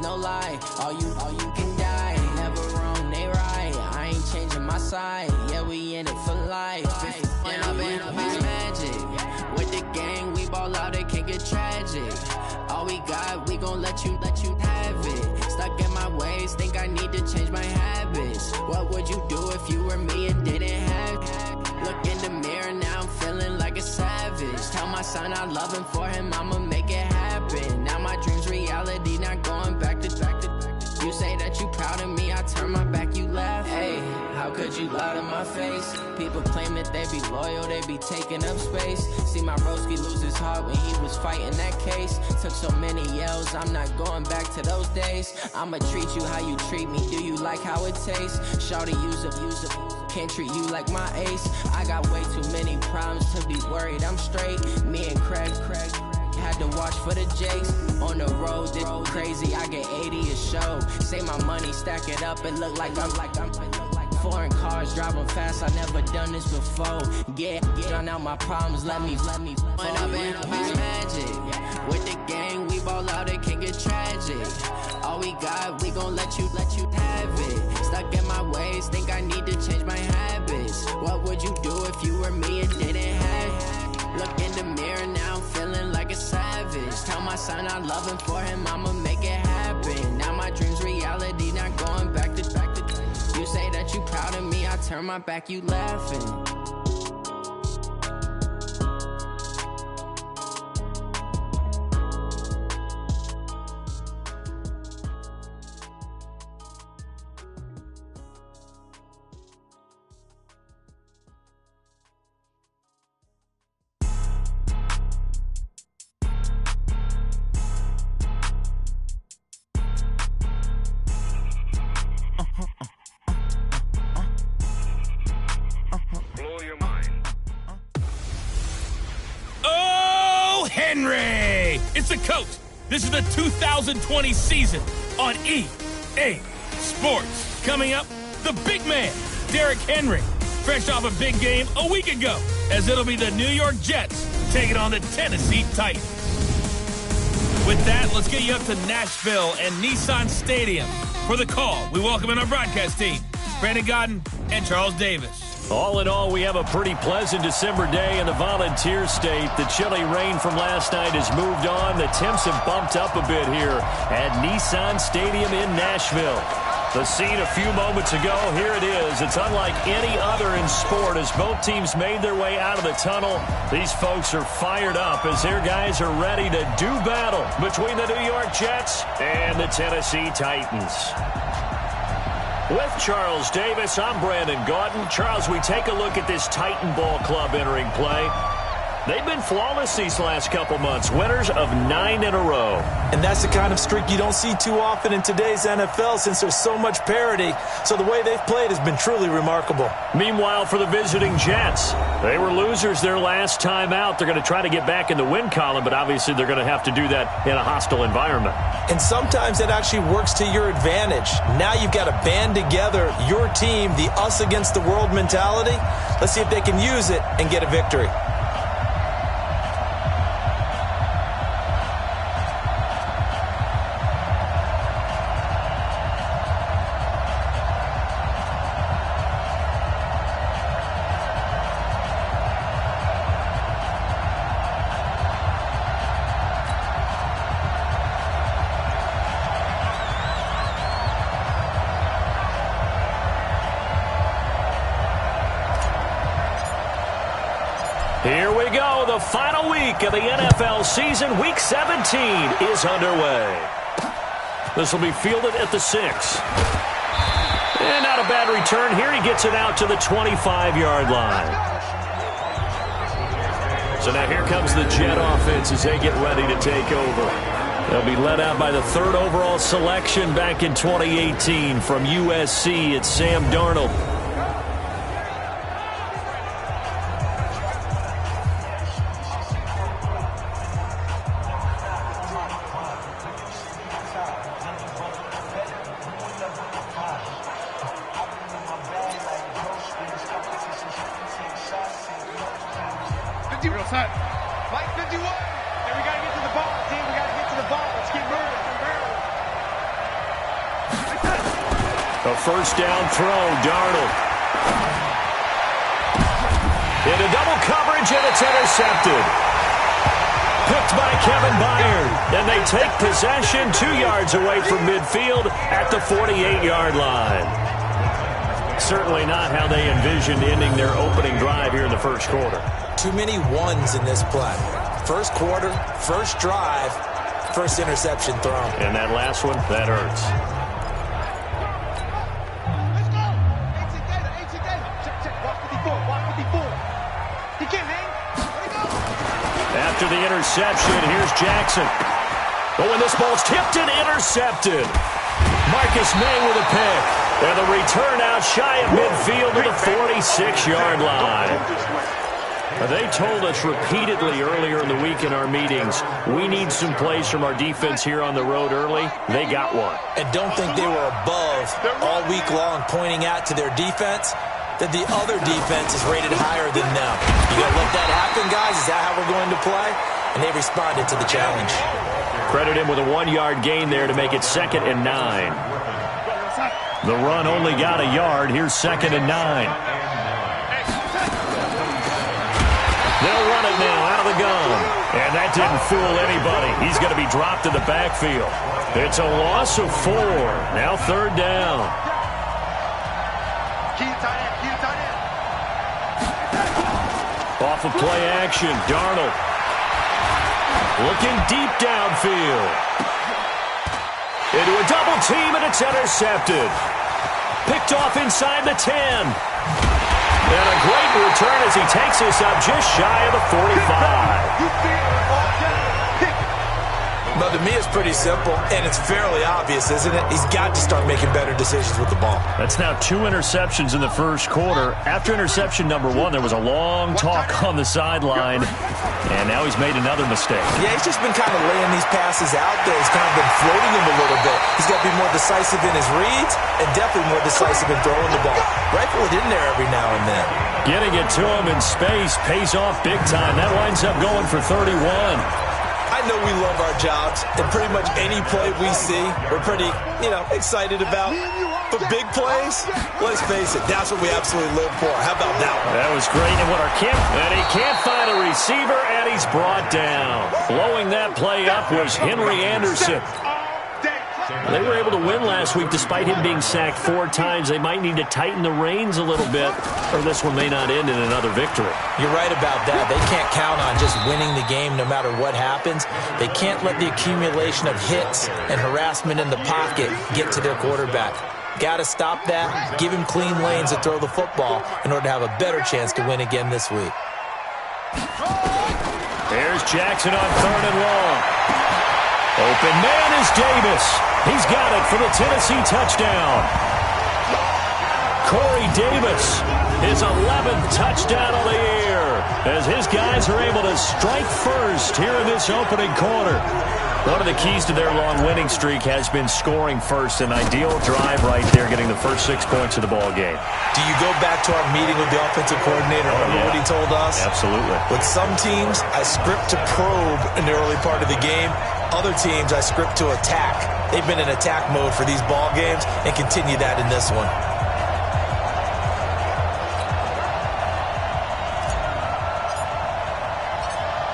no lie. All you can die. Never wrong, they right. I ain't changing my side. Yeah, we in it for life. When I've been magic. With the gang, we ball out, it can get tragic. All we got, we gon' let you have it. Stuck in my ways, think I need to change my habits. What would you do if you were me and didn't have it? Look in the mirror, now I'm feeling like a savage. Tell my son I love him, for him I'ma make it happen. Now my dream's reality, not going back to. You say that you proud of me, I turn my back, you laugh. Hey, how could you lie to my face? People claim that they be loyal, they be taking up space. See my broski lose his heart when he was fighting that case. Took so many yells, I'm not going back to those days. I'ma treat you how you treat me, do you like how it tastes? Shawty, use it, can't treat you like my ace. I got way too many problems to be worried, I'm straight. Me and Craig had to watch for the Jakes. On the road, this crazy, I get 80 a show. Say my money, stack it up, it look like I'm foreign cars, driving fast, I never done this before. Get drown out my problems, let me When I've been magic. With the gang, we ball out, it can get tragic. All we got, we gon' let you have it. Stuck in my ways, think I need to change my habits. What would you do if you were me and didn't have it? Look in the mirror, now I'm feeling like a savage. Tell my son I love him, for him I'ma make it happen. Now my dream's reality, not going back to. You say that you proud of me, I turn my back, you laughing. It's the coach. This is the 2020 season on EA Sports. Coming up, the big man, Derrick Henry, fresh off a big game a week ago, as it'll be the New York Jets taking on the Tennessee Titans. With that, let's get you up to Nashville and Nissan Stadium. For the call, we welcome in our broadcast team, Brandon Godden and Charles Davis. All in all, we have a pretty pleasant December day in the Volunteer State. The chilly rain from last night has moved on. The temps have bumped up a bit here at Nissan Stadium in Nashville. The scene a few moments ago, here it is. It's unlike any other in sport as both teams made their way out of the tunnel. These folks are fired up as their guys are ready to do battle between the New York Jets and the Tennessee Titans. With Charles Davis, I'm Brandon Gaudin. Charles, we take a look at this Titan Ball Club entering play. They've been flawless these last couple months, winners of 9 in a row. And that's the kind of streak you don't see too often in today's NFL since there's so much parity. So the way they've played has been truly remarkable. Meanwhile, for the visiting Jets, they were losers their last time out. They're going to try to get back in the win column, but obviously they're going to have to do that in a hostile environment. And sometimes that actually works to your advantage. Now you've got to band together your team, the us against the world mentality. Let's see if they can use it and get a victory. Here we go. The final week of the NFL season. Week 17 is underway. This will be fielded at the 6. And not a bad return here. He gets it out to the 25-yard line. So now here comes the Jet offense as they get ready to take over. They'll be led out by the 3rd overall selection back in 2018 from USC. It's Sam Darnold. Mike 51. And we got to get to the ball, team. We got to get to the ball. Let's keep moving. A first down throw, Darnold. Into double coverage, and it's intercepted. Picked by Kevin Byard. And they take possession 2 yards away from midfield at the 48-yard line. Certainly not how they envisioned ending their opening drive here in the first quarter. Too many ones in this play. First quarter, first drive, first interception thrown. And that last one, that hurts. After the interception, here's Jackson. Oh, and this ball's tipped and intercepted. Marcus May with a pick. And the return out shy of midfield to the 46-yard line. They told us repeatedly earlier in the week in our meetings, we need some plays from our defense here on the road early. They got one. And don't think they were above all week long pointing out to their defense that the other defense is rated higher than them. You got to let that happen, guys? Is that how we're going to play? And they responded to the challenge. Credit him with a 1-yard gain there to make it 2nd and 9. The run only got a yard. Here's 2nd and 9. They'll run it now out of the gun. And that didn't fool anybody. He's going to be dropped in the backfield. It's a loss of 4. Now 3rd down. Off of play action, Darnold. Looking deep downfield. Into a double team, and it's intercepted. Picked off inside the 10. And a great return as he takes us up just shy of the 45. But to me, it's pretty simple, and it's fairly obvious, isn't it? He's got to start making better decisions with the ball. That's now 2 interceptions in the first quarter. After interception number 1, there was a long talk on the sideline, and now he's made another mistake. Yeah, he's just been kind of laying these passes out there. He's kind of been floating them a little bit. He's got to be more decisive in his reads and definitely more decisive in throwing the ball. Rifle it in there every now and then. Getting it to him in space pays off big time. That winds up going for 31. I know we love our jobs, and pretty much any play we see, we're pretty, excited about. But big plays, let's face it, that's what we absolutely live for. How about that one? That was great. And he can't find a receiver, and he's brought down. Blowing that play up was Henry Anderson. They were able to win last week despite him being sacked 4 times. They might need to tighten the reins a little bit, or this one may not end in another victory. You're right about that. They can't count on just winning the game no matter what happens. They can't let the accumulation of hits and harassment in the pocket get to their quarterback. Got to stop that, give him clean lanes to throw the football in order to have a better chance to win again this week. There's Jackson on 3rd and long. Open man is Davis. He's got it for the Tennessee touchdown. Corey Davis, his 11th touchdown of the year, as his guys are able to strike first here in this opening quarter. One of the keys to their long winning streak has been scoring first. An ideal drive right there, getting the first 6 points of the ball game. Do you go back to our meeting with the offensive coordinator? Remember what he told us? Absolutely. With some teams, I script to probe in the early part of the game. Other teams, I script to attack. They've been in attack mode for these ball games and continue that in this one.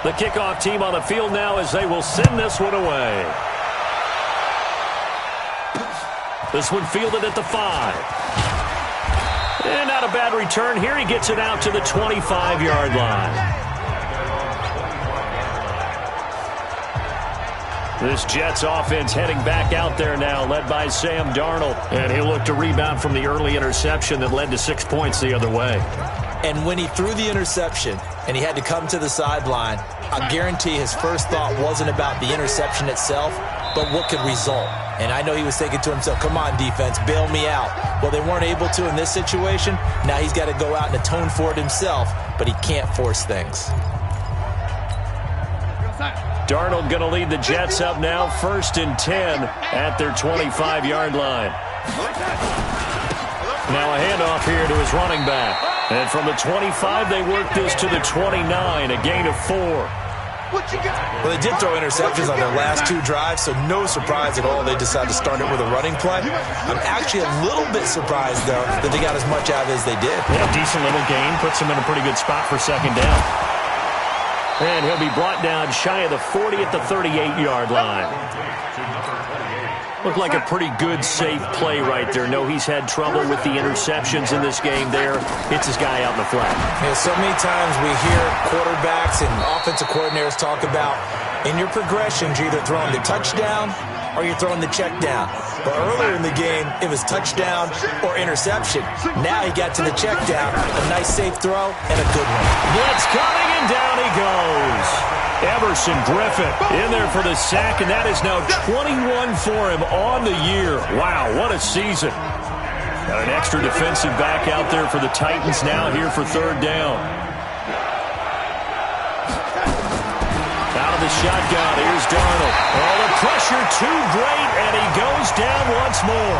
The kickoff team on the field now as they will send this one away. This one fielded at the 5. And not a bad return here. He gets it out to the 25-yard line. This Jets offense heading back out there now, led by Sam Darnold. And he'll look to rebound from the early interception that led to 6 points the other way. And when he threw the interception and he had to come to the sideline, I guarantee his first thought wasn't about the interception itself, but what could result. And I know he was thinking to himself, come on, defense, bail me out. Well, they weren't able to in this situation. Now he's got to go out and atone for it himself, but he can't force things. Darnold going to lead the Jets up now, 1st and 10 at their 25-yard line. Now a handoff here to his running back. And from the 25, they work this to the 29, a gain of 4. Well, they did throw interceptions on their last 2 drives, so no surprise at all they decided to start it with a running play. I'm actually a little bit surprised, though, that they got as much out of it as they did. Yeah, decent little gain. Puts him in a pretty good spot for second down. And he'll be brought down shy of the 40 at the 38-yard line. Looked like a pretty good, safe play right there. No, he's had trouble with the interceptions in this game there. Hits his guy out in the flat. Yeah, so many times we hear quarterbacks and offensive coordinators talk about in your progressions, you're either throwing the touchdown or you're throwing the check down. But earlier in the game, it was touchdown or interception. Now he got to the check down, a nice safe throw, and a good one. Blitz coming, and down he goes. Everson Griffin in there for the sack, and that is now 21 for him on the year. Wow, what a season. Got an extra defensive back out there for the Titans now here for third down. Out of the shotgun, here's Darnold. Oh, the pressure too great, and he goes down once more.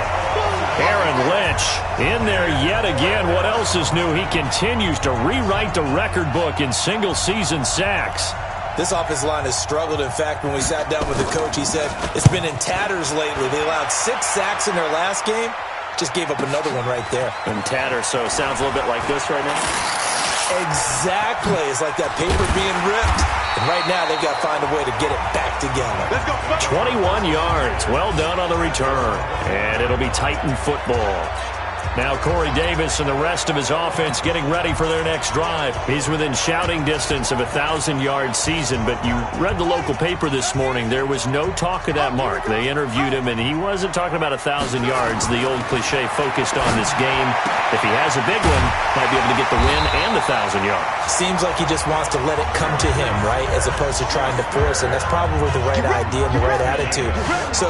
Aaron Lynch in there yet again. What else is new? He continues to rewrite the record book in single-season sacks. This offensive line has struggled. In fact, when we sat down with the coach, he said it's been in tatters lately. They allowed 6 sacks in their last game. Just gave up another one right there. In tatters, so it sounds a little bit like this right now? Exactly. It's like that paper being ripped. And right now, they've got to find a way to get it back together. 21 yards. Well done on the return. And it'll be Titan football. Now Corey Davis and the rest of his offense getting ready for their next drive. He's within shouting distance of a 1,000-yard season, but you read the local paper this morning. There was no talk of that mark. They interviewed him, and he wasn't talking about 1,000 yards. The old cliche focused on this game. If he has a big one, might be able to get the win and the 1,000 yards. Seems like he just wants to let it come to him, right, as opposed to trying to force it. That's probably the right idea and the right attitude. So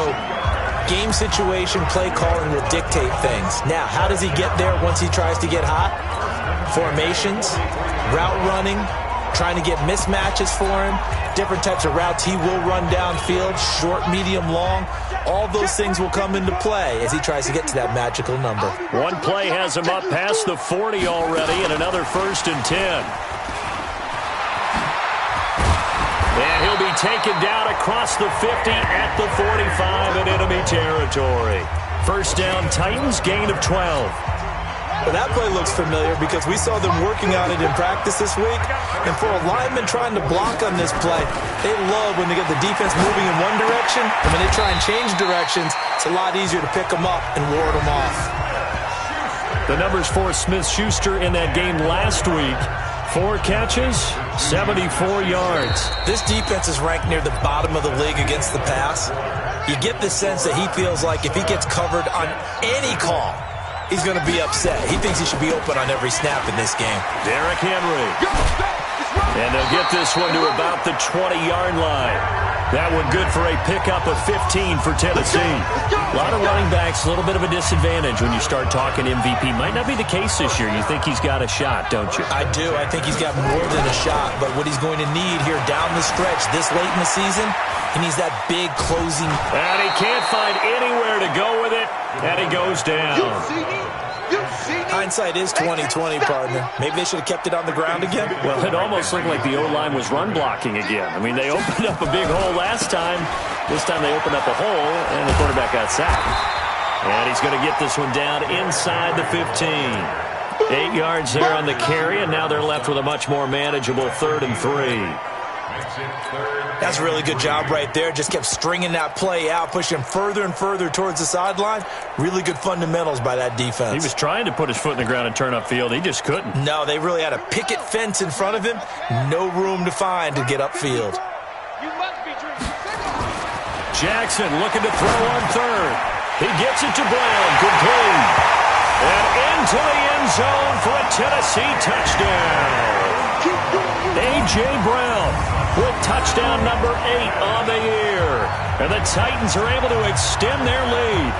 game situation, play calling will dictate things. Now, how does he get there once he tries to get hot? Formations, route running, trying to get mismatches for him, different types of routes he will run downfield, short, medium, long. All those things will come into play as he tries to get to that magical number. One play has him up past the 40 already, and another 1st and 10. And he'll be taken down across the 50 at the 45 in enemy territory. First down, Titans, gain of 12. Well, that play looks familiar because we saw them working on it in practice this week. And for a lineman trying to block on this play, they love when they get the defense moving in one direction. And when they try and change directions, it's a lot easier to pick them up and ward them off. The numbers for Smith-Schuster in that game last week. 4 catches, 74 yards. This defense is ranked near the bottom of the league against the pass. You get the sense that he feels like if he gets covered on any call, he's going to be upset. He thinks he should be open on every snap in this game. Derrick Henry. And they'll get this one to about the 20-yard line. That one good for a pickup of 15 for Tennessee. A lot of running backs, a little bit of a disadvantage when you start talking MVP. Might not be the case this year. You think he's got a shot, don't you? I do. I think he's got more than a shot. But what he's going to need here down the stretch this late in the season, he needs that big closing. And he can't find anywhere to go with it. And he goes down. Hindsight is 20/20, partner. Maybe they should have kept it on the ground again. Well, it almost looked like the O-line was run blocking again. I mean, they opened up a big hole last time. This time they opened up a hole, and the quarterback got sacked. And he's going to get this one down inside the 15. 8 yards there on the carry, and now they're left with a much more manageable 3rd and 3. That's a really good job right there. Just kept stringing that play out, pushing him further and further towards the sideline. Really good fundamentals by that defense. He was trying to put his foot in the ground and turn upfield. He just couldn't. No, they really had a picket fence in front of him. No room to find to get upfield. Jackson looking to throw on 3rd. He gets it to Brown. Good play. And into the end zone for a Tennessee touchdown. A.J. Brown with touchdown number 8 on the year. And the Titans are able to extend their lead.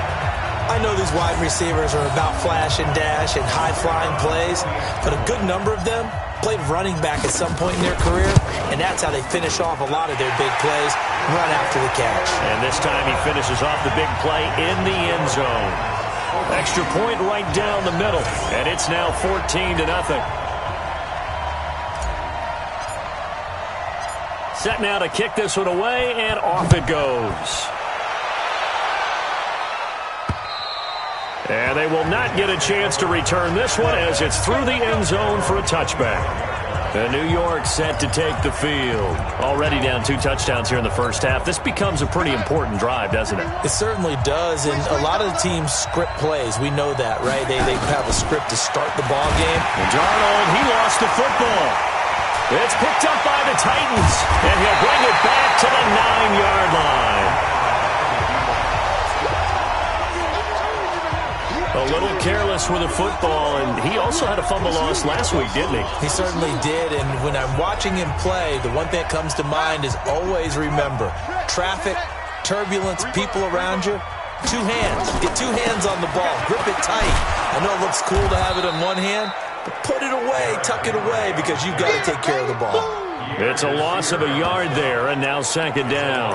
I know these wide receivers are about flash and dash and high-flying plays, but a good number of them played running back at some point in their career, and that's how they finish off a lot of their big plays, run after the catch. And this time he finishes off the big play in the end zone. Extra point right down the middle, and it's now 14-0. Set now to kick this one away, and off it goes. And they will not get a chance to return this one as it's through the end zone for a touchback. And New York set to take the field. Already down 2 touchdowns here in the first half. This becomes a pretty important drive, doesn't it? It certainly does, and a lot of the teams script plays. We know that, right? They have a script to start the ball game. And Darnold, he lost the football. It's picked up by the Titans, and he'll bring it back to the 9-yard line. A little careless with the football, and he also had a fumble loss last week, didn't he? He certainly did, and when I'm watching him play, the one thing that comes to mind is always remember, traffic, turbulence, people around you, 2 hands. Get 2 hands on the ball. Grip it tight. I know it looks cool to have it in one hand, but put it away, tuck it away, because you've got to take care of the ball. It's a loss of a yard there, and now 2nd down.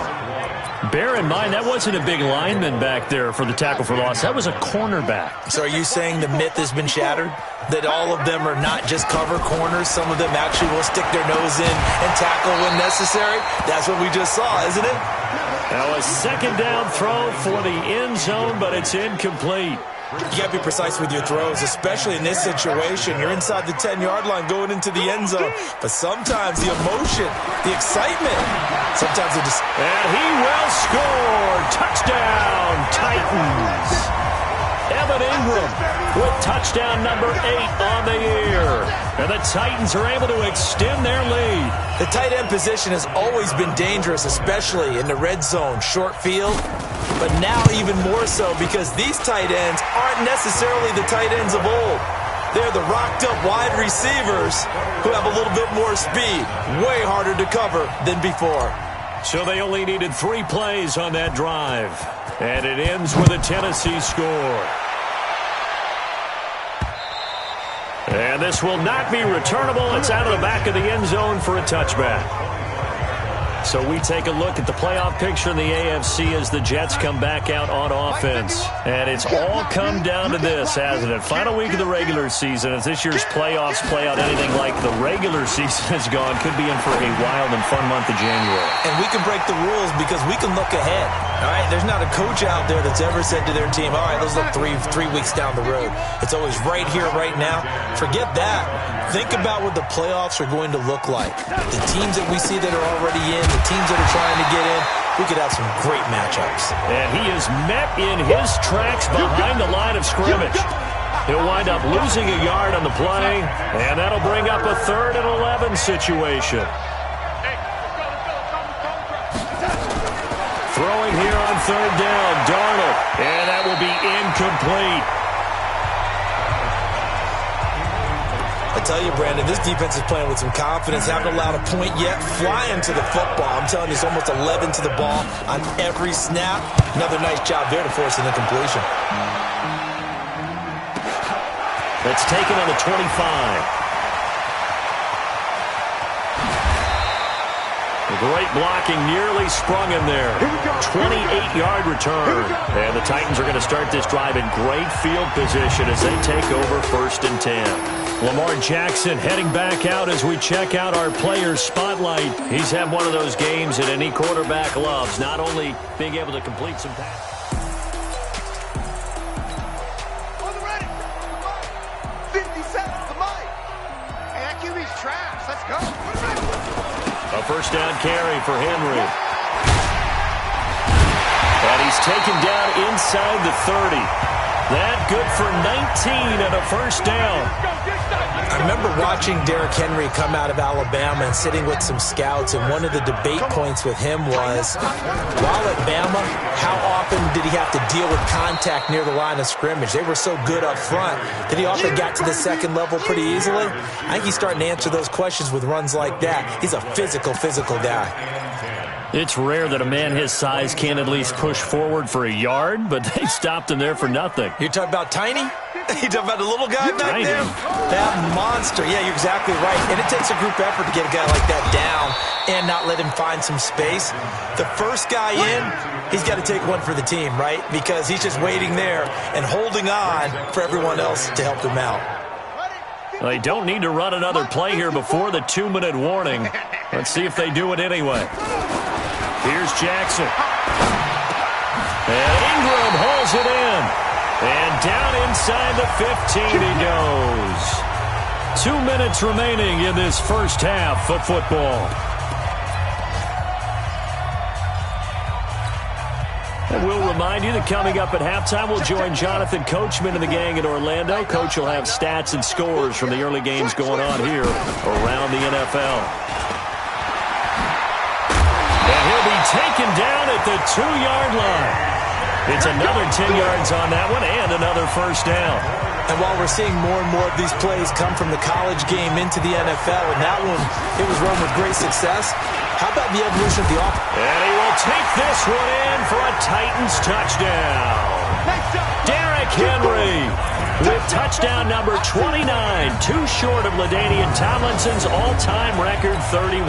Bear in mind, that wasn't a big lineman back there for the tackle for loss. That was a cornerback. So are you saying the myth has been shattered? That all of them are not just cover corners? Some of them actually will stick their nose in and tackle when necessary? That's what we just saw, isn't it? Now a 2nd down throw for the end zone, but it's incomplete. You got to be precise with your throws, especially in this situation. You're inside the 10-yard line going into the end zone. But sometimes the emotion, the excitement, sometimes it just... And he will score. Touchdown, Titans. Evan Ingram with touchdown number 8 on the year. And the Titans are able to extend their lead. The tight end position has always been dangerous, especially in the red zone, short field. But now even more so because these tight ends aren't necessarily the tight ends of old. They're the rocked-up wide receivers who have a little bit more speed. Way harder to cover than before. So they only needed 3 plays on that drive. And it ends with a Tennessee score. And this will not be returnable. It's out of the back of the end zone for a touchback. So we take a look at the playoff picture in the AFC as the Jets come back out on offense. And it's all come down to this, hasn't it? Final week of the regular season. As this year's playoffs play out anything like the regular season has gone, could be in for a wild and fun month of January. And we can break the rules because we can look ahead. All right, there's not a coach out there that's ever said to their team, all right, let's look three weeks down the road. It's always right here, right now. Forget that. Think about what the playoffs are going to look like. The teams that we see that are already in, the teams that are trying to get in, we could have some great matchups. And he is met in his tracks behind the line of scrimmage. He'll wind up losing a yard on the play, and that'll bring up a 3rd and 11 situation. Throwing here on 3rd down, Darnold, and that will be incomplete. I tell you, Brandon, this defense is playing with some confidence. Haven't allowed a point yet. Flying to the football. I'm telling you, it's almost 11 to the ball on every snap. Another nice job there to force an incompletion. That's taken on the 25. Great blocking, nearly sprung him there. 28-yard return. And the Titans are going to start this drive in great field position as they take over 1st and 10. Lamar Jackson heading back out as we check out our players' spotlight. He's had one of those games that any quarterback loves, not only being able to complete some passes. On the ready. 50 seconds to Mike. Hey, that QB's trash. Let's go. A 1st down carry for Henry. And he's taken down inside the 30. That good for 19 and a 1st down. I remember watching Derrick Henry come out of Alabama and sitting with some scouts, and one of the debate points with him was, while at Bama, how often did he have to deal with contact near the line of scrimmage? They were so good up front that he often got to the 2nd level pretty easily. I think he's starting to answer those questions with runs like that. He's a physical guy. It's rare that a man his size can't at least push forward for a yard, but they stopped him there for nothing. You're talking about Tiny? You talking about the little guy back there? That monster. Yeah, you're exactly right. And it takes a group effort to get a guy like that down and not let him find some space. The first guy in, he's got to take one for the team, right? Because he's just waiting there and holding on for everyone else to help him out. Well, they don't need to run another play here before the 2-minute warning. Let's see if they do it anyway. Here's Jackson. And Ingram hauls it in. And down inside the 15 he goes. 2 minutes remaining in this first half of football. And we'll remind you that coming up at halftime, we'll join Jonathan Coachman and the gang in Orlando. Coach will have stats and scores from the early games going on here around the NFL. And he'll be taken down at the 2-yard line. It's another 10 yards on that one and another first down. And while we're seeing more and more of these plays come from the college game into the NFL, and that one, it was run with great success, how about the evolution of the offense? And he will take this one in for a Titans touchdown. Derrick Henry with touchdown number 29, too short of LaDainian Tomlinson's all-time record 31.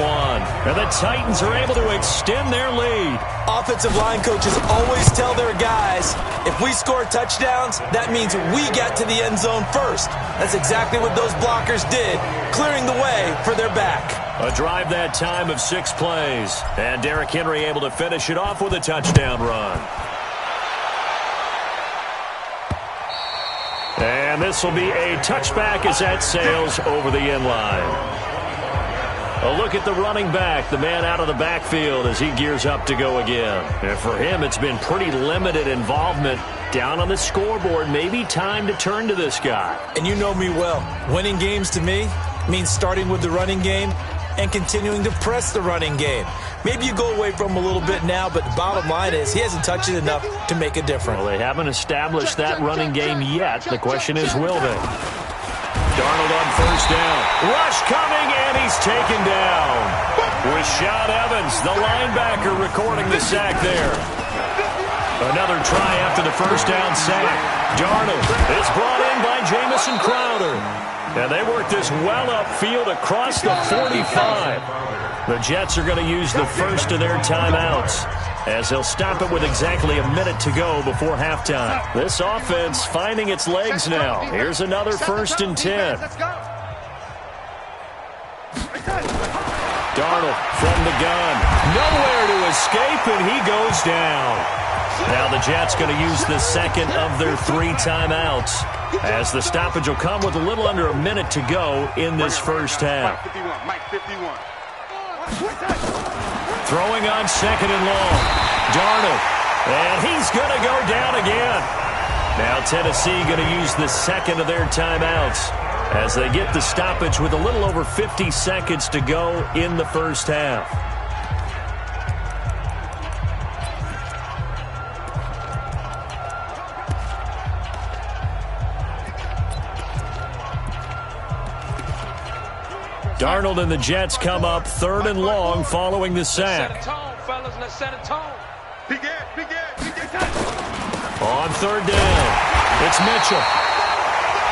And the Titans are able to extend their lead. Offensive line coaches always tell their guys, if we score touchdowns, that means we get to the end zone first. That's exactly what those blockers did, clearing the way for their back. A drive that time of 6 plays. And Derrick Henry able to finish it off with a touchdown run. And this will be a touchback as that sails over the end line. A look at the running back, the man out of the backfield as he gears up to go again. And for him, it's been pretty limited involvement down on the scoreboard. Maybe time to turn to this guy. And you know me well. Winning games to me means starting with the running game and continuing to press the running game. Maybe you go away from him a little bit now, but the bottom line is he hasn't touched it enough to make a difference. Well, they haven't established that running game yet. The question is, will they? Darnold on first down. Rush coming, and he's taken down. Rashad Evans, the linebacker, recording the sack there. Another try after the first down sack. Darnold is brought in by Jamison Crowder. And they work this well upfield across the 45. The Jets are going to use the first of their timeouts as they'll stop it with exactly a minute to go before halftime. This offense finding its legs now. Here's another 1st and 10. Darnold from the gun. Nowhere to escape, and he goes down. Now the Jets going to use the second of their 3 timeouts as the stoppage will come with a little under a minute to go in this first half. Throwing on 2nd and long. Darnold. And he's going to go down again. Now Tennessee going to use the second of their timeouts as they get the stoppage with a little over 50 seconds to go in the first half. Darnold and the Jets come up 3rd and long following the sack. On 3rd down, it's Mitchell.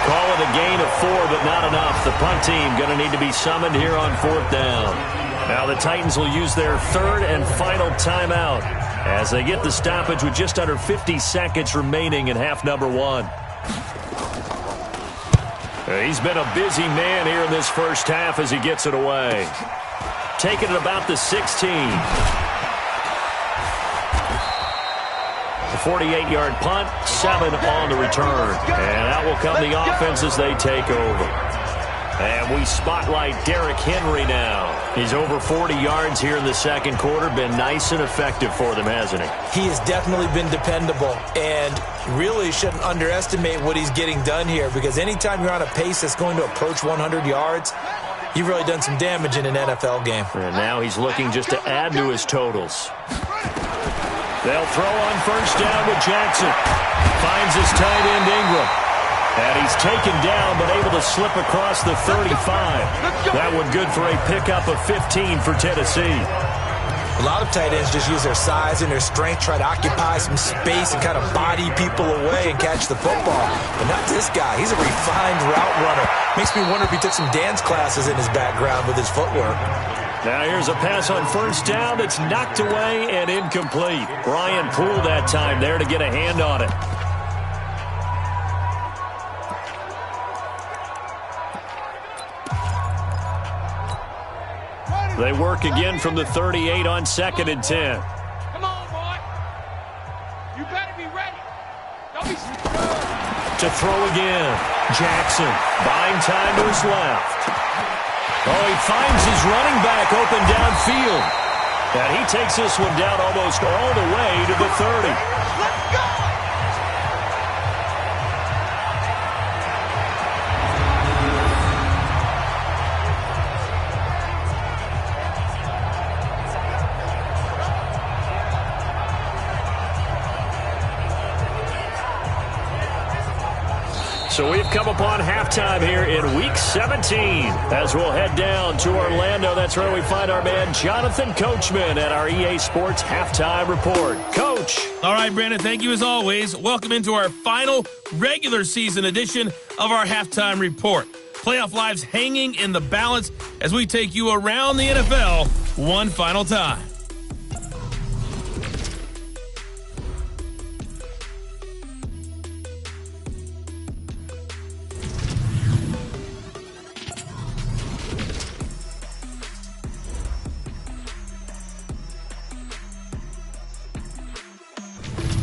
Call it a gain of 4, but not enough. The punt team going to need to be summoned here on 4th down. Now the Titans will use their 3rd and final timeout as they get the stoppage with just under 50 seconds remaining in half number 1. He's been a busy man here in this first half as he gets it away. Taking it about the 16. The 48-yard punt, 7 on the return. And out will come the offense as they take over. And we spotlight Derrick Henry now. He's over 40 yards here in the second quarter. Been nice and effective for them, hasn't he? He has definitely been dependable, and really shouldn't underestimate what he's getting done here, because anytime you're on a pace that's going to approach 100 yards, you've really done some damage in an NFL game. And now he's looking just to add to his totals. They'll throw on first down with Jackson. Finds his tight end Ingram. And he's taken down, but able to slip across the 35. That one good for a pickup of 15 for Tennessee. A lot of tight ends just use their size and their strength, try to occupy some space and kind of body people away and catch the football. But not this guy. He's a refined route runner. Makes me wonder if he took some dance classes in his background with his footwork. Now here's a pass on first down that's knocked away and incomplete. Brian Poole that time there to get a hand on it. They work again from the 38 on 2nd and 10. Come on, boy. You better be ready. Don't be To throw again. Jackson buying time to his left. Oh, he finds his running back open downfield. And he takes this one down almost all the way to the 30. Let's go! So we've come upon halftime here in Week 17 as we'll head down to Orlando. That's where we find our man Jonathan Coachman at our EA Sports Halftime Report. Coach. All right, Brandon, thank you as always. Welcome into our final regular season edition of our Halftime Report. Playoff lives hanging in the balance as we take you around the NFL one final time.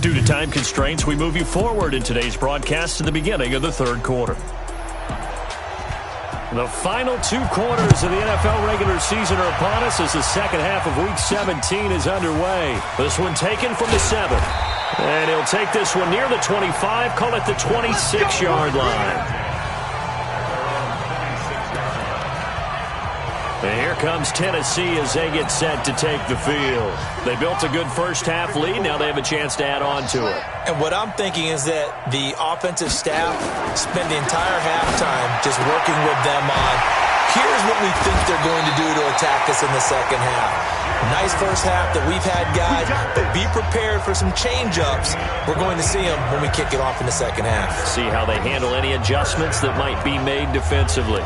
Due to time constraints, we move you forward in today's broadcast to the beginning of the third quarter. The final 2 quarters of the NFL regular season are upon us as the second half of Week 17 is underway. This one taken from the 7. And he'll take this one near the 25, call it the 26-yard line. And here comes Tennessee as they get set to take the field. They built a good first-half lead. Now they have a chance to add on to it. And what I'm thinking is that the offensive staff spent the entire halftime just working with them on, here's what we think they're going to do to attack us in the second half. Nice first half that we've had, guys, but be prepared for some change-ups. We're going to see them when we kick it off in the second half. See how they handle any adjustments that might be made defensively.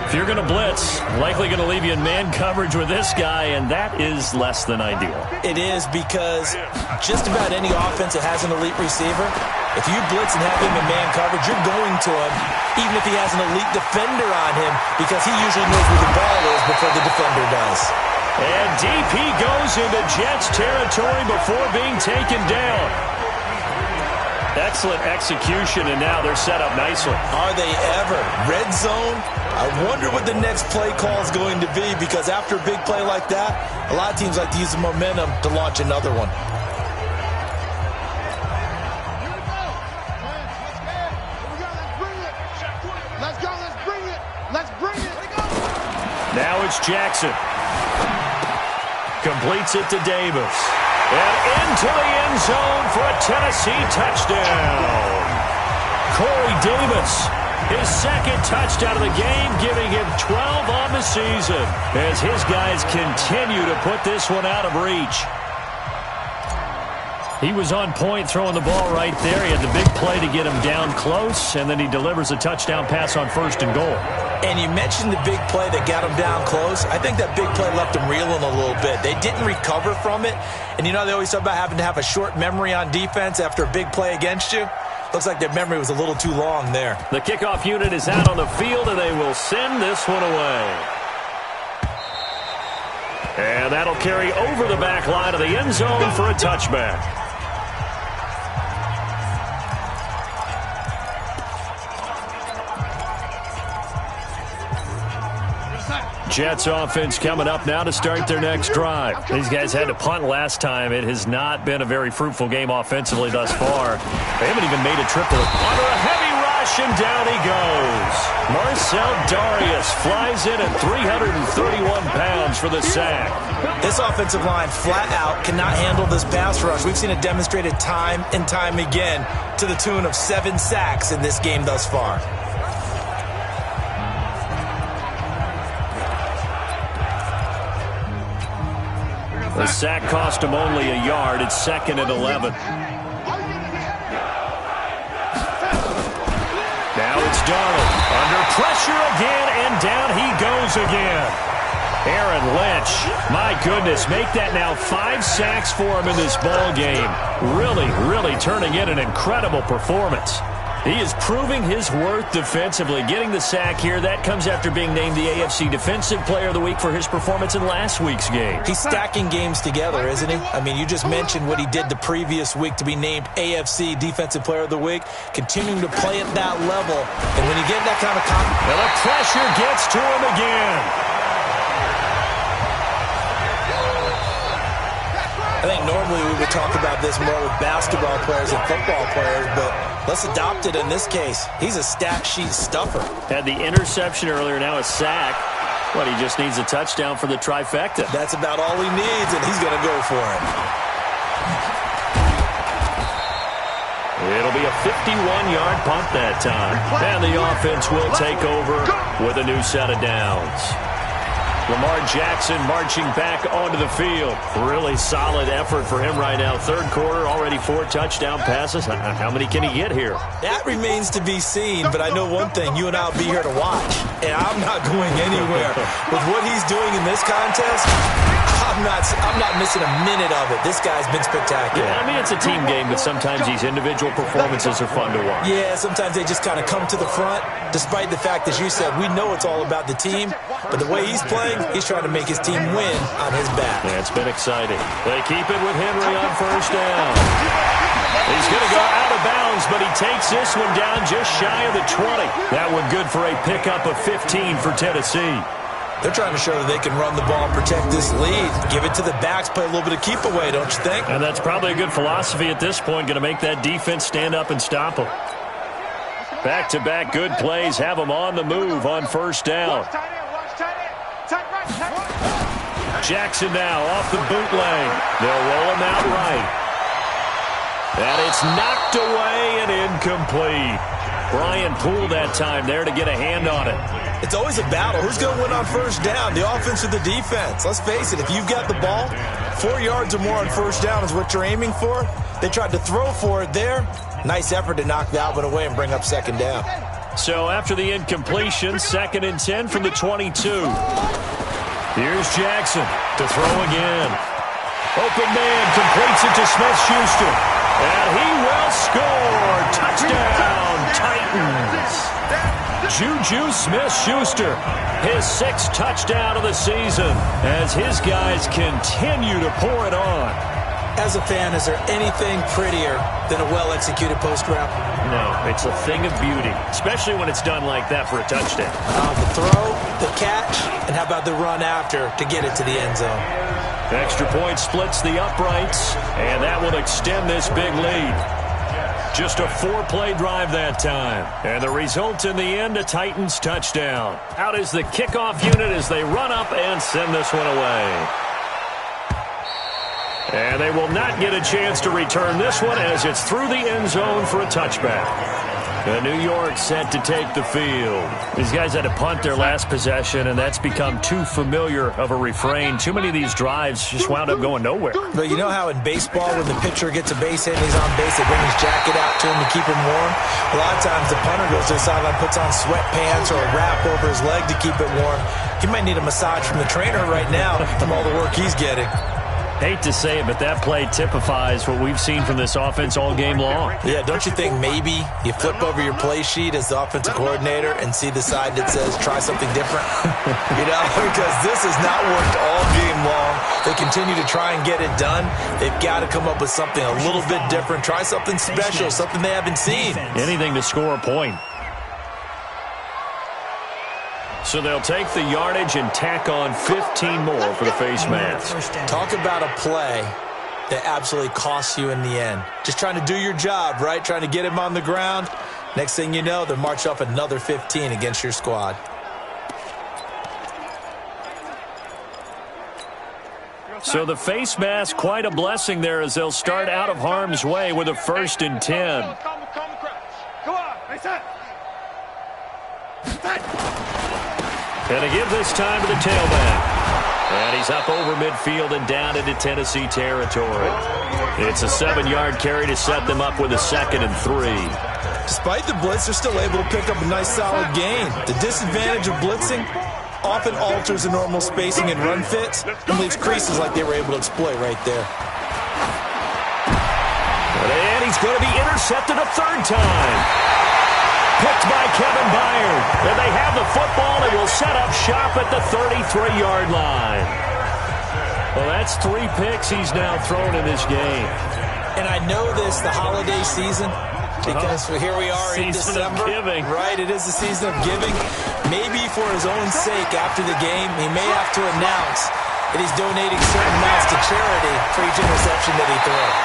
If you're going to blitz, likely going to leave you in man coverage with this guy, and that is less than ideal. It is, because just about any offense that has an elite receiver, if you blitz and have him in man coverage, you're going to him, even if he has an elite defender on him, because he usually knows where the ball is before the defender does. And deep he goes into Jets territory before being taken down. Excellent execution, and now they're set up nicely. Are they ever? Red zone? I wonder what the next play call is going to be, because after a big play like that, a lot of teams like to use the momentum to launch another one. Let's go, let's bring it. Let's bring it. Now it's Jackson. Completes it to Davis. And into the end zone for a Tennessee touchdown. Corey Davis, his second touchdown of the game, giving him 12 on the season as his guys continue to put this one out of reach. He was on point throwing the ball right there. He had the big play to get him down close, and then he delivers a touchdown pass on 1st and goal. And you mentioned the big play that got him down close. I think that big play left him reeling a little bit. They didn't recover from it. And you know, they always talk about having to have a short memory on defense after a big play against you. Looks like their memory was a little too long there. The kickoff unit is out on the field, and they will send this one away. And that'll carry over the back line of the end zone for a touchback. Jets offense coming up now to start their next drive. These guys had to punt last time. It has not been a very fruitful game offensively thus far. They haven't even made a trip to the punter. A heavy rush, and down he goes. Marcel Darius flies in at 331 pounds for the sack. This offensive line flat out cannot handle this pass rush. We've seen it demonstrated time and time again to the tune of 7 sacks in this game thus far. The sack cost him only a yard. It's 2nd and 11. Now it's Darnold. Under pressure again, and down he goes again. Aaron Lynch, my goodness, make that now 5 sacks for him in this ball game. Really, really turning in an incredible performance. He is proving his worth defensively. Getting the sack here, that comes after being named the AFC Defensive Player of the Week for his performance in last week's game. He's stacking games together, isn't he? I mean, you just mentioned what he did the previous week to be named AFC Defensive Player of the Week, continuing to play at that level. And when you get that kind of confidence... Well, the pressure gets to him again. I think normally we would talk about this more with basketball players and football players, but let's adopt it in this case. He's a stat sheet stuffer. Had the interception earlier, now a sack. Well, he just needs a touchdown for the trifecta. That's about all he needs, and he's going to go for it. It'll be a 51-yard punt that time. And the offense will take over with a new set of downs. Lamar Jackson marching back onto the field. Really solid effort for him right now. Third quarter, already 4 touchdown passes. How many can he get here? That remains to be seen, but I know one thing. You and I will be here to watch, and I'm not going anywhere. With what he's doing in this contest, I'm not missing a minute of it. This guy's been spectacular. Yeah, I mean, it's a team game, but sometimes these individual performances are fun to watch. Yeah, sometimes they just kind of come to the front, despite the fact, as you said, we know it's all about the team, but the way he's playing, he's trying to make his team win on his back. Yeah, it's been exciting. They keep it with Henry on first down. He's going to go out of bounds, but he takes this one down just shy of the 20. That one good for a pickup of 15 for Tennessee. They're trying to show that they can run the ball and protect this lead. Give it to the backs, play a little bit of keep away, don't you think? And that's probably a good philosophy at this point, going to make that defense stand up and stop them. Back-to-back good plays have them on the move on first down. Jackson now off the bootleg. They'll roll him out right. And it's knocked away and incomplete. Brian Poole that time there to get a hand on it. It's always a battle. Who's going to win on first down, the offense or the defense? Let's face it, if you've got the ball, 4 yards or more on first down is what you're aiming for. They tried to throw for it there. Nice effort to knock that one away and bring up second down. So after the incompletion, 2nd and 10 from the 22. Here's Jackson to throw again. Open man completes it to Smith-Schuster. And he will score. Touchdown, Titans. Juju Smith-Schuster, his 6th touchdown of the season as his guys continue to pour it on. As a fan, is there anything prettier than a well-executed post route? No, it's a thing of beauty, especially when it's done like that for a touchdown. The throw, the catch, and how about the run after to get it to the end zone? Extra point splits the uprights, and that will extend this big lead. Just a 4-play drive that time. And the result in the end, a Titans touchdown. Out is the kickoff unit as they run up and send this one away. And they will not get a chance to return this one as it's through the end zone for a touchback. New York set to take the field. These guys had to punt their last possession, and that's become too familiar of a refrain. Too many of these drives just wound up going nowhere. But you know how in baseball, when the pitcher gets a base hit and he's on base, they bring his jacket out to him to keep him warm? A lot of times the punter goes to the sideline, puts on sweatpants or a wrap over his leg to keep it warm. He might need a massage from the trainer right now from all the work he's getting. Hate to say it, but that play typifies what we've seen from this offense all game long. Yeah, don't you think maybe you flip over your play sheet as the offensive coordinator and see the side that says try something different? You know, because this has not worked all game long. They continue to try and get it done. They've got to come up with something a little bit different. Try something special, something they haven't seen. Anything to score a point. So they'll take the yardage and tack on 15 more for the face mask. Talk about a play that absolutely costs you in the end. Just trying to do your job, right? Trying to get him on the ground. Next thing you know, they'll march off another 15 against your squad. So the face mask, quite a blessing there as they'll start out of harm's way with a 1st and 10. And to give this time to the tailback. And he's up over midfield and down into Tennessee territory. It's a 7-yard carry to set them up with a 2nd and 3. Despite the blitz, they're still able to pick up a nice solid gain. The disadvantage of blitzing often alters the normal spacing and run fits and leaves creases like they were able to exploit right there. And he's going to be intercepted a third time. Picked by Kevin Byard. And they have the football and will set up shop at the 33-yard line. Well, that's 3 picks he's now thrown in this game. And I know this, the holiday season, because here we are in December. Season of giving. Right, it is the season of giving. Maybe for his own sake after the game, he may have to announce that he's donating certain amounts to charity for each interception that he throws.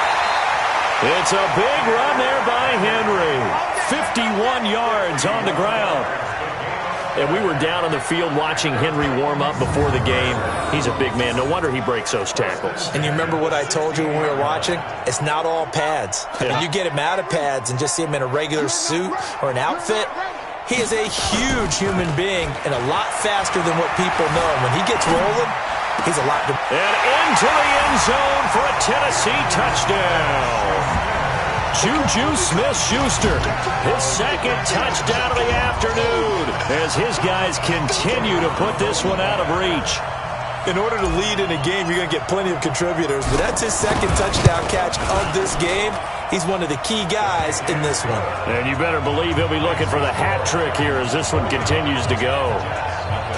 It's a big run there by Henry. 51 yards on the ground. And we were down on the field watching Henry warm up before the game. He's a big man. No wonder he breaks those tackles. And you remember what I told you when we were watching? It's not all pads. Yeah. When you get him out of pads and just see him in a regular suit or an outfit, he is a huge human being and a lot faster than what people know. When he gets rolling, he's a lot. And into the end zone for a Tennessee touchdown. Juju Smith-Schuster, his second touchdown of the afternoon, as his guys continue to put this one out of reach. In order to lead in a game, you're going to get plenty of contributors, but that's his second touchdown catch of this game. He's one of the key guys in this one. And you better believe he'll be looking for the hat trick here as this one continues to go.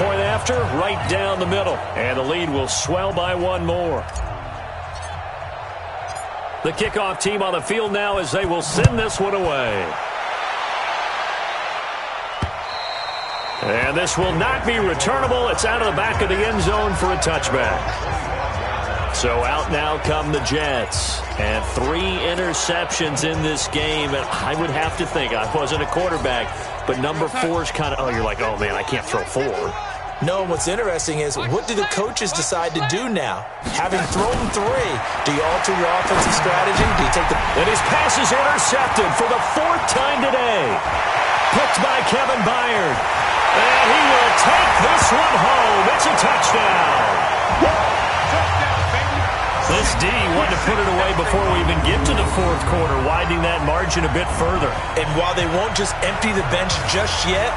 Point after, right down the middle, and the lead will swell by 1 more. The kickoff team on the field now as they will send this one away. And this will not be returnable. It's out of the back of the end zone for a touchback. So out now come the Jets. And 3 interceptions in this game. And I would have to think, I wasn't a quarterback, but number 4 is kind of, you're like, oh, man, I can't throw 4. No, what's interesting is what do the coaches decide to do now? Having thrown 3, do you alter your offensive strategy? Do you take the... And his pass is intercepted for the 4th time today. Picked by Kevin Byard. And he will take this one home. It's a touchdown. This D wanted to put it away before we even get to the 4th quarter, widening that margin a bit further. And while they won't just empty the bench just yet,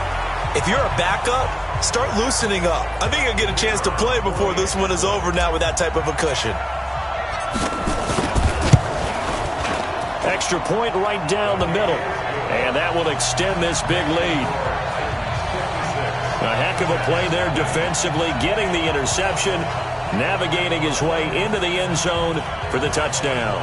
if you're a backup, start loosening up. I think you'll get a chance to play before this one is over now with that type of a cushion. Extra point right down the middle. And that will extend this big lead. A heck of a play there defensively, getting the interception, navigating his way into the end zone for the touchdown.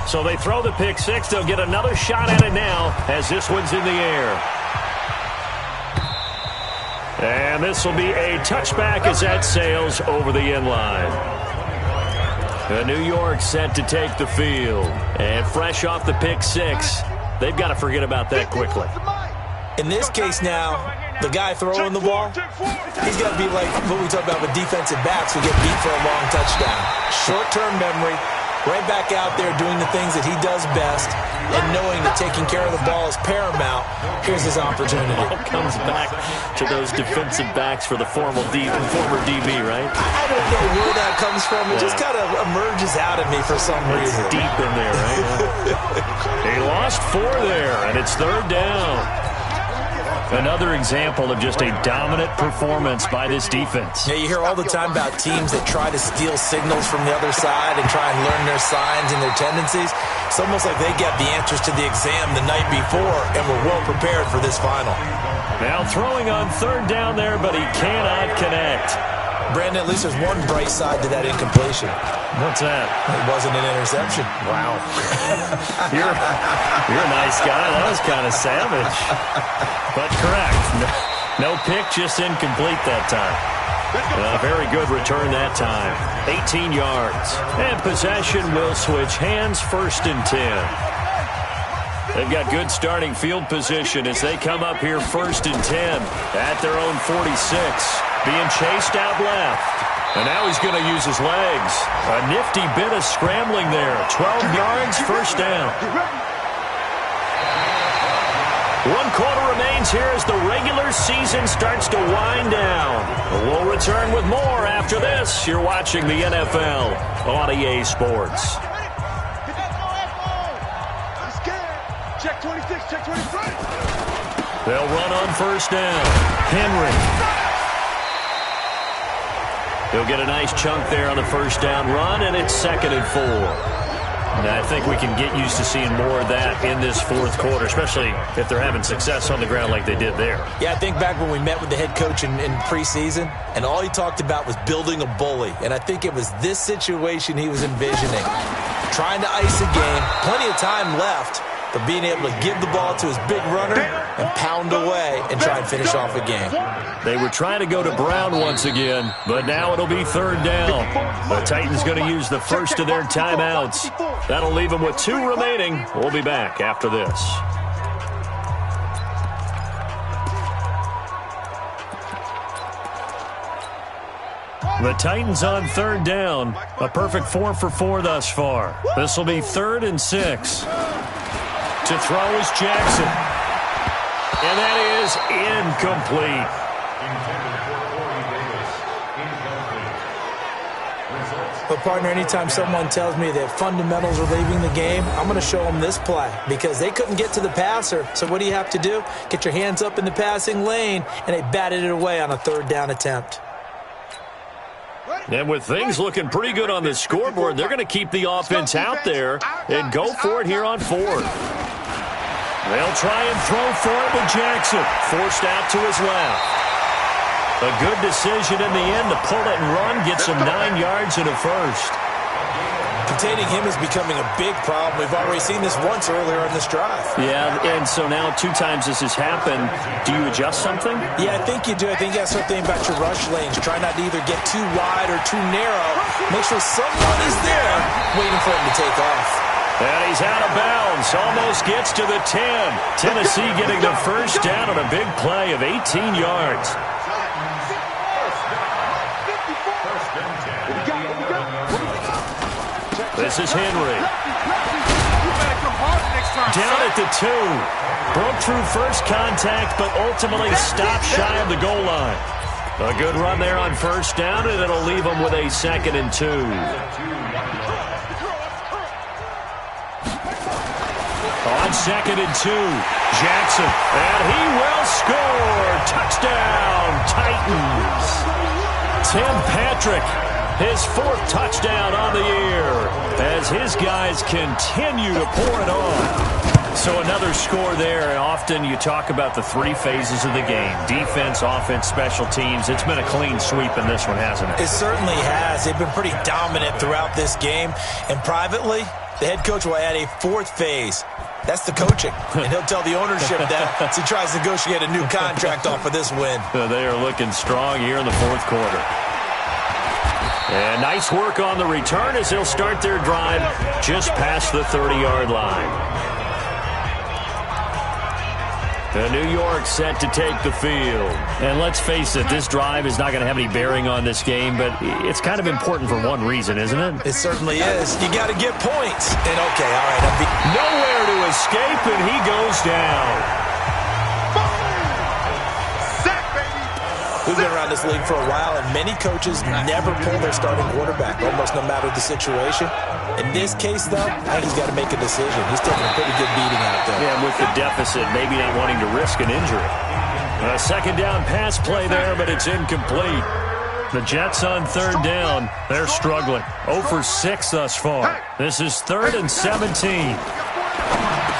So they throw the pick 6. They'll get another shot at it now as this one's in the air. And this will be a touchback as that sails over the end line. New York set to take the field. And fresh off the pick 6, they've got to forget about that quickly. In this case now, the guy throwing the ball, he's got to be like what we talk about with defensive backs who get beat for a long touchdown. Short-term memory. Right back out there doing the things that he does best and knowing that taking care of the ball is paramount. Here's his opportunity. It all comes back to those defensive backs for the former DB, right? I don't know where that comes from. It just kind of emerges out of me for some reason. It's deep in there, right? He lost 4 there, and it's 3rd down. Another example of just a dominant performance by this defense. Yeah, you hear all the time about teams that try to steal signals from the other side and try and learn their signs and their tendencies. It's almost like they get the answers to the exam the night before and were well prepared for this final. Now throwing on 3rd down there, but he cannot connect. Brandon, at least there's one bright side to that incompletion. What's that? It wasn't an interception. Wow. You're a nice guy. That was kind of savage. But correct. No pick, just incomplete that time. A very good return that time. 18 yards. And possession will switch hands, 1st and 10. They've got good starting field position as they come up here 1st and 10 at their own 46. Being chased out left. And now he's going to use his legs. A nifty bit of scrambling there. 12 yards, 1st down. 1 quarter remains here as the regular season starts to wind down. We'll return with more after this. You're watching the NFL on EA Sports. Check 26, check 23. They'll run on first down. Henry. He'll get a nice chunk there on the first down run, and it's 2nd and 4. And I think we can get used to seeing more of that in this fourth quarter, especially if they're having success on the ground like they did there. Yeah, I think back when we met with the head coach in preseason, and all he talked about was building a bully. And I think it was this situation he was envisioning. Trying to ice a game, plenty of time left, but being able to give the ball to his big runner and pound away and try and finish off a game. They were trying to go to Brown once again, but now it'll be 3rd down. The Titans going to use the first of their timeouts. That'll leave them with 2 remaining. We'll be back after this. The Titans on 3rd down. A perfect 4 for 4 thus far. This will be 3rd and 6. To throw is Jackson. And that is incomplete. But, partner, anytime someone tells me that fundamentals are leaving the game, I'm going to show them this play because they couldn't get to the passer. So what do you have to do? Get your hands up in the passing lane, and they batted it away on a 3rd down attempt. And with things looking pretty good on the scoreboard, they're going to keep the offense out there and go for it here on 4th. They'll try and throw for it with Jackson. Forced out to his left. A good decision in the end to pull it and run, get some 9 yards and a first. Containing him is becoming a big problem. We've already seen this once earlier in this drive. Yeah, and so now 2 times this has happened. Do you adjust something? Yeah, I think you do. I think you have something about your rush lanes. Try not to either get too wide or too narrow. Make sure someone is there waiting for him to take off. And he's out of bounds. Almost gets to the 10. Tennessee getting the first down on a big play of 18 yards. This is Henry. Down at the 2. Broke through first contact, but ultimately stopped shy of the goal line. A good run there on first down, and it'll leave them with a 2nd and 2. On 2nd and 2, Jackson, and he will score. Touchdown, Titans. Tim Patrick, his 4th touchdown on the year as his guys continue to pour it on. So another score there, and often you talk about the 3 phases of the game. Defense, offense, special teams. It's been a clean sweep in this one, hasn't it? It certainly has. They've been pretty dominant throughout this game. And privately, the head coach will add a 4th phase. That's the coaching. And he'll tell the ownership that as he tries to negotiate a new contract off of this win. They are looking strong here in the 4th quarter. And nice work on the return as they'll start their drive just past the 30-yard line. The New York set to take the field. And let's face it, this drive is not going to have any bearing on this game, but it's kind of important for one reason, isn't it? It certainly is. You got to get points. And okay, all right. Nowhere to escape, and he goes down. We've been around this league for a while, and many coaches never pull their starting quarterback, almost no matter the situation. In this case, though, I think he's got to make a decision. He's taking a pretty good beating out there. Yeah, with the deficit, maybe not wanting to risk an injury. A 2nd down pass play there, but it's incomplete. The Jets on 3rd down. They're struggling. 0 for 6 thus far. This is 3rd and 17.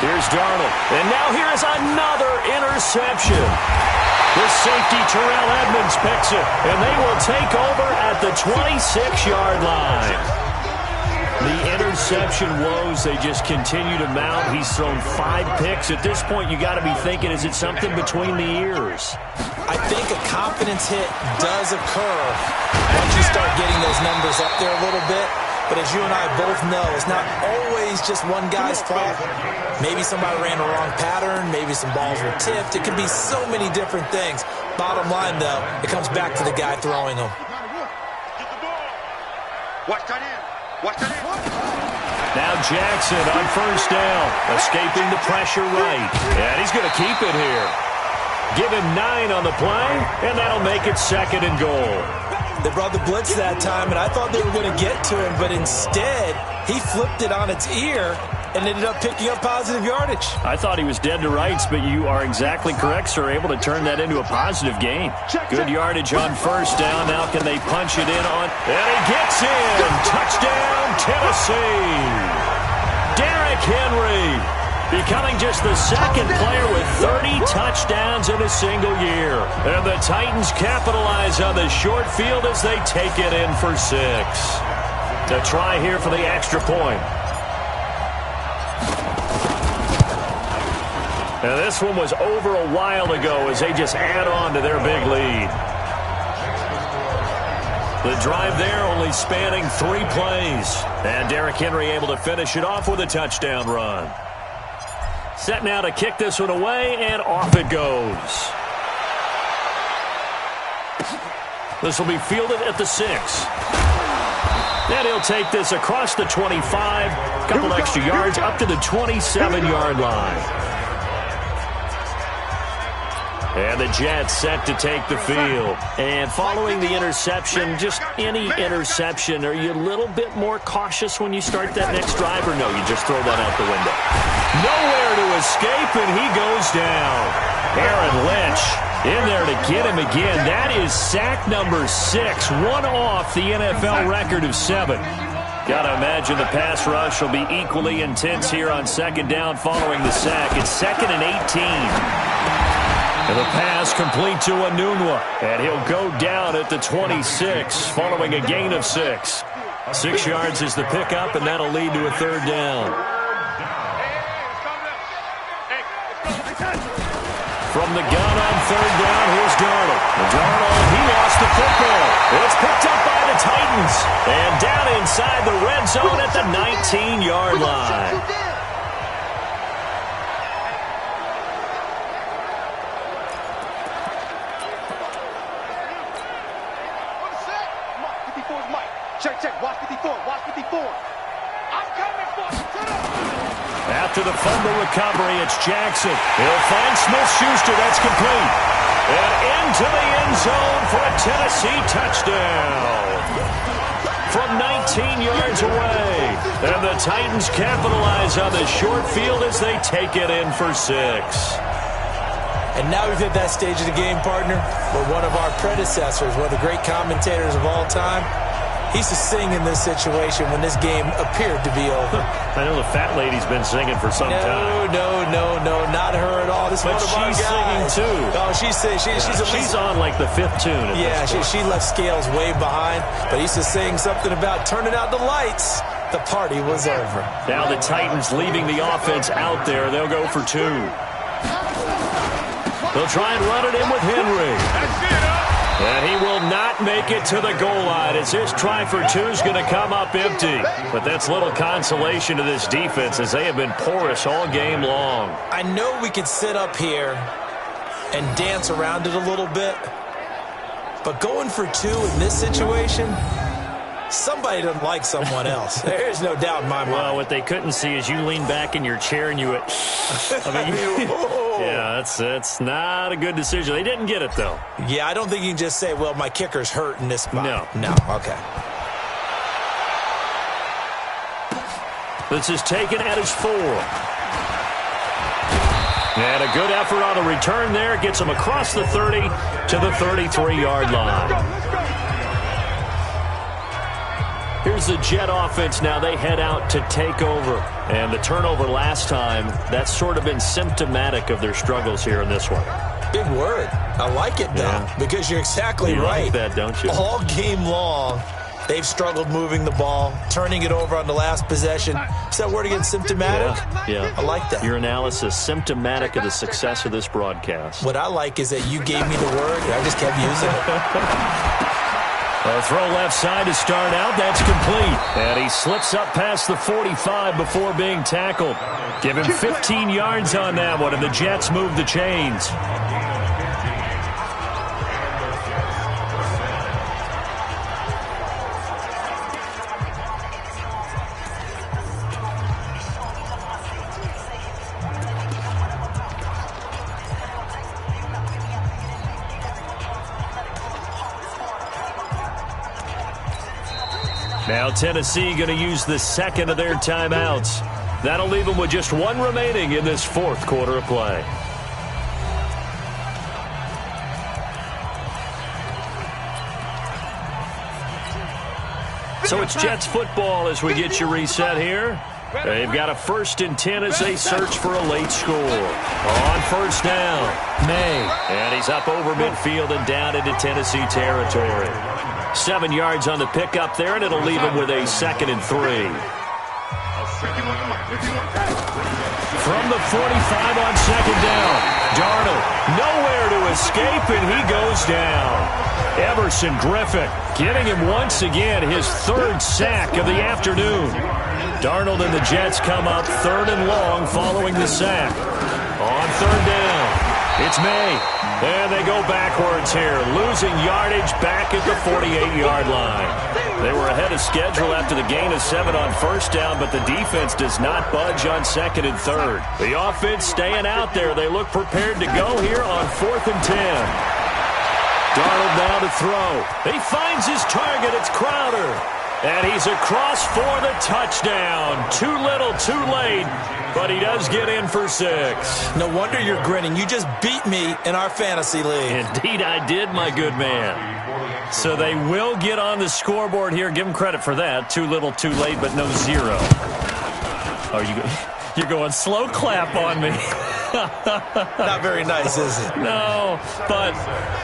Here's Darnold. And now here's another interception. The safety, Terrell Edmonds, picks it, and they will take over at the 26-yard line. The interception woes, they just continue to mount. He's thrown 5 picks. At this point, you got to be thinking, is it something between the ears? I think a confidence hit does occur once you start getting those numbers up there a little bit. But as you and I both know, it's not always just one guy's fault. Maybe somebody ran a wrong pattern. Maybe some balls were tipped. It could be so many different things. Bottom line, though, it comes back to the guy throwing them. Now Jackson on first down, escaping the pressure right. And he's going to keep it here. Give him 9 on the play, and that'll make it 2nd and goal. They brought the blitz that time, and I thought they were going to get to him, but instead, he flipped it on its ear and ended up picking up positive yardage. I thought he was dead to rights, but you are exactly correct, sir. Able to turn that into a positive gain. Good yardage on first down. Now can they punch it in on? And he gets in. Touchdown, Tennessee. Derrick Henry becoming just the second player with 30 touchdowns in a single year. And the Titans capitalize on the short field as they take it in for 6. To try here for the extra point. And this one was over a while ago as they just add on to their big lead. The drive there only spanning 3 plays. And Derrick Henry able to finish it off with a touchdown run. Set now to kick this one away, and off it goes. This will be fielded at the 6. And he'll take this across the 25, a couple extra yards up to the 27-yard line. And the Jets set to take the field. And following the interception, just any interception, are you a little bit more cautious when you start that next drive, or no, you just throw that out the window? Nowhere to escape, and he goes down. Aaron Lynch in there to get him again. That is sack number 6, one off the NFL record of 7. Got to imagine the pass rush will be equally intense here on second down following the sack. It's 2nd and 18. And the pass complete to Anunua. And he'll go down at the 26 following a gain of 6. 6 yards is the pickup, and that'll lead to a 3rd down. From the gun on 3rd down, here's Darnold. And Darnold, he lost the football. It's picked up by the Titans. And down inside the red zone at the 19-yard line. Check. Watch 54. I'm coming for you. After the fumble recovery, it's Jackson. He'll find Smith-Schuster. That's complete. And into the end zone for a Tennessee touchdown. From 19 yards away. And the Titans capitalize on the short field as they take it in for 6. And now we've hit that stage of the game, partner, where one of our predecessors, one of the great commentators of all time, he used to sing in this situation when this game appeared to be over. I know the fat lady's been singing for some time. No, not her at all. This is one of our guys. She's singing too. Oh, she's on like the 5th tune. She left Scales way behind, but he used to sing something about turning out the lights. The party was over. Now the Titans leaving the offense out there. They'll go for 2. They'll try and run it in with Henry. And he will not make it to the goal line as his try for 2 is going to come up empty. But that's little consolation to this defense as they have been porous all game long. I know we could sit up here and dance around it a little bit, but going for 2 in this situation, somebody doesn't like someone else. There's no doubt in my mind. Well, what they couldn't see is you lean back in your chair and you went, yeah, that's not a good decision. They didn't get it, though. Yeah, I don't think you can just say, well, my kicker's hurt in this spot. No, okay. This is taken at his 4. And a good effort on the return there. Gets him across the 30 to the 33-yard line. Here's the Jet offense now. They head out to take over. And the turnover last time, that's sort of been symptomatic of their struggles here in this one. Big word. I like it, though, because you're exactly right. You like that, don't you? All game long, they've struggled moving the ball, turning it over on the last possession. Is that word again, symptomatic? Yeah. I like that. Your analysis, symptomatic of the success of this broadcast. What I like is that you gave me the word, and I just kept using it. A throw left side to start out. That's complete. And he slips up past the 45 before being tackled. Give him 15 yards on that one, and the Jets move the chains. Now Tennessee going to use the second of their timeouts. That'll leave them with just one remaining in this fourth quarter of play. So it's Jets football as we get you reset here. They've got a 1st and 10 as they search for a late score. On first down, May. And he's up over midfield and down into Tennessee territory. 7 yards on the pickup there, and it'll leave him with a 2nd and 3. From the 45 on 2nd down, Darnold nowhere to escape, and he goes down. Everson Griffin giving him once again his 3rd sack of the afternoon. Darnold and the Jets come up 3rd and long following the sack. On 3rd down, it's May. And they go backwards here, losing yardage back at the 48-yard line. They were ahead of schedule after the gain of 7 on 1st down, but the defense does not budge on 2nd and 3rd. The offense staying out there. They look prepared to go here on 4th and 10. Darnold now to throw. He finds his target. It's Crowder. And he's across for the touchdown. Too little, too late. But he does get in for 6. No wonder you're grinning. You just beat me in our fantasy league. Indeed I did, my good man. So they will get on the scoreboard here. Give them credit for that. Too little, too late, but no 0. Oh, you're going slow clap on me. Not very nice, is it? No, but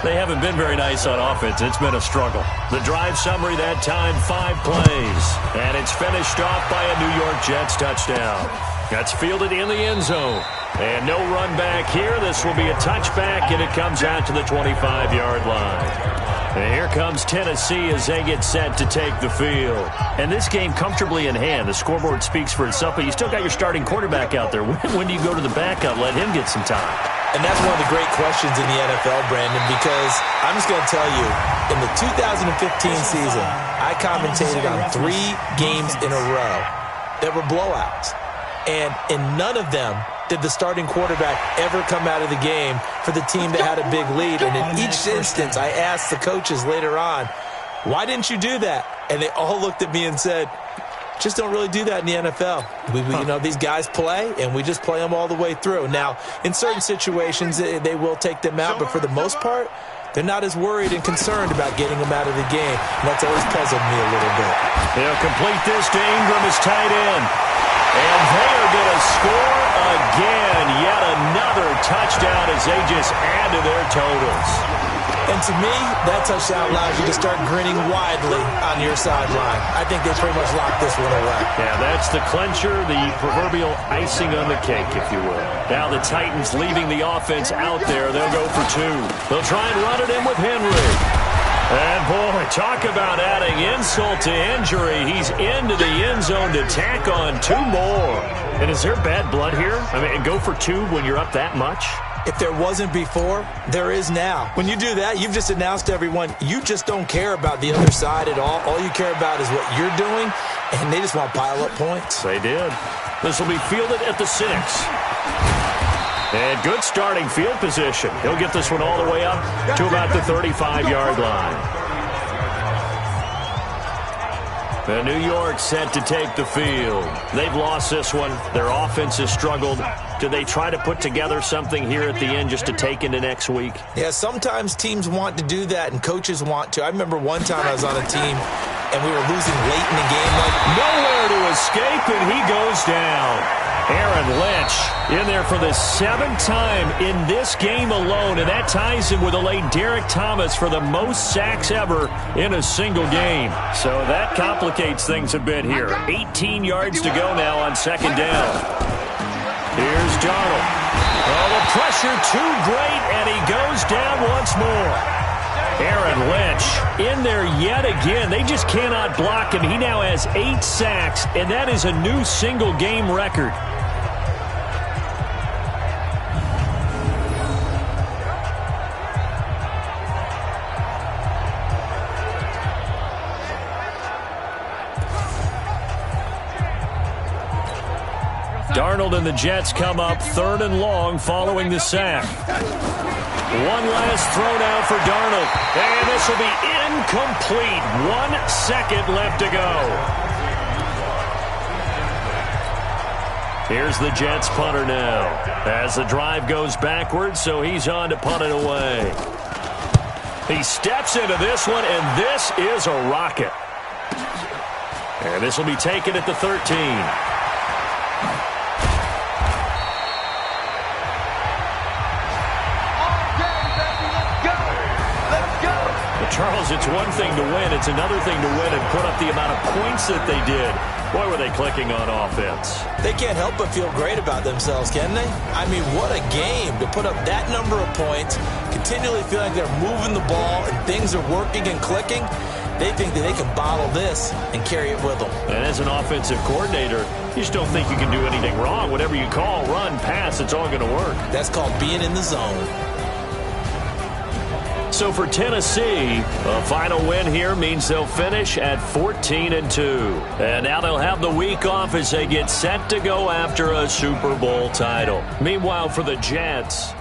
they haven't been very nice on offense. It's been a struggle. The drive summary that time, 5 plays. And it's finished off by a New York Jets touchdown. That's fielded in the end zone. And no run back here. This will be a touchback, and it comes out to the 25-yard line. And here comes Tennessee as they get set to take the field. And this game comfortably in hand. The scoreboard speaks for itself, but you still got your starting quarterback out there. When do you go to the backup? Let him get some time. And that's one of the great questions in the NFL, Brandon, because I'm just going to tell you, in the 2015 season, I commentated on 3 games in a row that were blowouts. And in none of them did the starting quarterback ever come out of the game for the team that had a big lead. And in each instance, I asked the coaches later on, why didn't you do that? And they all looked at me and said, just don't really do that in the NFL. You know, these guys play, and we just play them all the way through. Now, in certain situations, they will take them out, but for the most part, they're not as worried and concerned about getting them out of the game. And that's always puzzled me a little bit. They'll complete this to Ingram as tight end. And they are going to score again. Yet another touchdown as they just add to their totals. And to me, that touchdown allows you to start grinning widely on your sideline. I think they pretty much locked this one away. Yeah, that's the clincher, the proverbial icing on the cake, if you will. Now the Titans leaving the offense out there. They'll go for 2. They'll try and run it in with Henry. And, boy, talk about adding insult to injury. He's into the end zone to tack on 2 more. And is there bad blood here? I mean, go for 2 when you're up that much? If there wasn't before, there is now. When you do that, you've just announced to everyone, you just don't care about the other side at all. All you care about is what you're doing, and they just want to pile up points. They did. This will be fielded at the 6. And good starting field position. He'll get this one all the way up to about the 35-yard line. And New York set to take the field. They've lost this one. Their offense has struggled. Do they try to put together something here at the end just to take into next week? Yeah, sometimes teams want to do that and coaches want to. I remember one time I was on a team and we were losing late in the game. Nowhere to escape, and he goes down. Aaron Lynch in there for the 7th time in this game alone, and that ties him with the late Derek Thomas for the most sacks ever in a single game. So that complicates things a bit here. 18 yards to go now on 2nd down. Here's Darnold. Oh, the pressure too great, and he goes down once more. Aaron Lynch in there yet again. They just cannot block him. He now has 8 sacks, and that is a new single-game record. Darnold and the Jets come up 3rd and long following the sack. One last throw now for Darnold. And this will be incomplete. 1 second left to go. Here's the Jets punter now. As the drive goes backwards, so he's on to punt it away. He steps into this one, and this is a rocket. And this will be taken at the 13. Charles, it's one thing to win. It's another thing to win and put up the amount of points that they did. Boy, were they clicking on offense. They can't help but feel great about themselves, can they? I mean, what a game to put up that number of points, continually feel like they're moving the ball and things are working and clicking. They think that they can bottle this and carry it with them. And as an offensive coordinator, you just don't think you can do anything wrong. Whatever you call, run, pass, it's all going to work. That's called being in the zone. So for Tennessee, a final win here means they'll finish at 14-2. And now they'll have the week off as they get set to go after a Super Bowl title. Meanwhile, for the Jets,